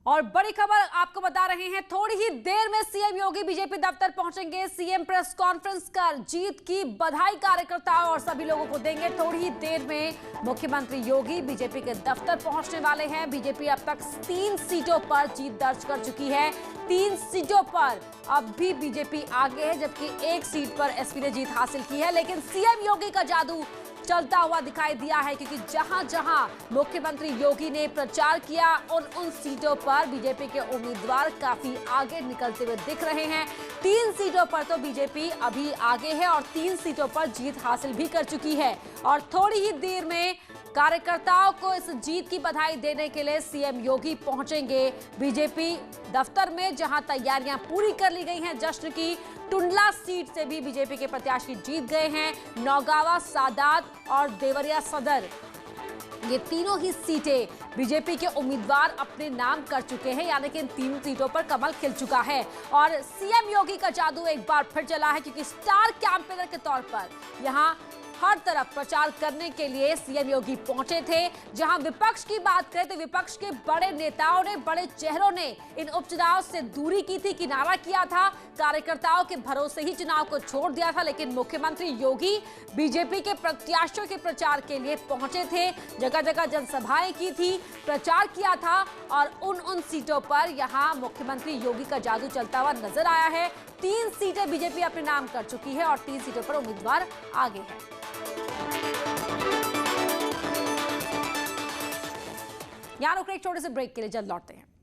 और बड़ी खबर आपको बता रहे हैं, थोड़ी ही देर में सीएम योगी बीजेपी दफ्तर पहुंचेंगे। सीएम प्रेस कॉन्फ्रेंस कर जीत की बधाई कार्यकर्ताओं और सभी लोगों को देंगे। थोड़ी ही देर में मुख्यमंत्री योगी बीजेपी के दफ्तर पहुंचने वाले हैं। बीजेपी अब तक 3 सीटों पर जीत दर्ज कर चुकी है। 3 सीटों पर अब भी बीजेपी आगे है, जबकि 1 सीट पर एसपी ने जीत हासिल की है। लेकिन सीएम योगी का जादू चलता हुआ दिखाई दिया है, क्योंकि जहां जहां मुख्यमंत्री योगी ने प्रचार किया उन सीटों पर बीजेपी के उम्मीदवार काफी आगे निकलते हुए दिख रहे हैं। 3 सीटों पर तो बीजेपी अभी आगे है और 3 सीटों पर जीत हासिल भी कर चुकी है। और थोड़ी ही देर में कार्यकर्ताओं को इस जीत की बधाई देने के लिए सीएम योगी पहुंचेंगे बीजेपी दफ्तर में, जहां तैयारियां पूरी कर ली गई हैं जश्न की। टुंडला सीट से भी बीजेपी के प्रत्याशी जीत गए हैं। नौगावा, सादात और देवरिया सदर, ये तीनों ही सीटें बीजेपी के उम्मीदवार अपने नाम कर चुके हैं, यानी कि इन 3 सीटों पर कमल खिल चुका है। और सीएम योगी का जादू एक बार फिर चला है, क्योंकि स्टार कैंपेनर के तौर पर यहां हर तरफ प्रचार करने के लिए सीएम योगी पहुंचे थे। जहां विपक्ष की बात करें तो विपक्ष के बड़े नेताओं ने, बड़े चेहरों ने इन उपचुनाव से दूरी की थी, किनारा किया था, कार्यकर्ताओं के भरोसे ही चुनाव को छोड़ दिया था। लेकिन मुख्यमंत्री योगी बीजेपी के प्रत्याशियों के प्रचार के लिए पहुंचे थे, जगह जगह जनसभाएं की थी, प्रचार किया था और उन सीटों पर यहां मुख्यमंत्री योगी का जादू चलता हुआ नजर आया है। 3 सीटें बीजेपी अपने नाम कर चुकी है और 3 सीटों पर उम्मीदवार आगे हैं। यहां रुक रहे एक छोटे से ब्रेक के लिए, जल्द लौटते हैं।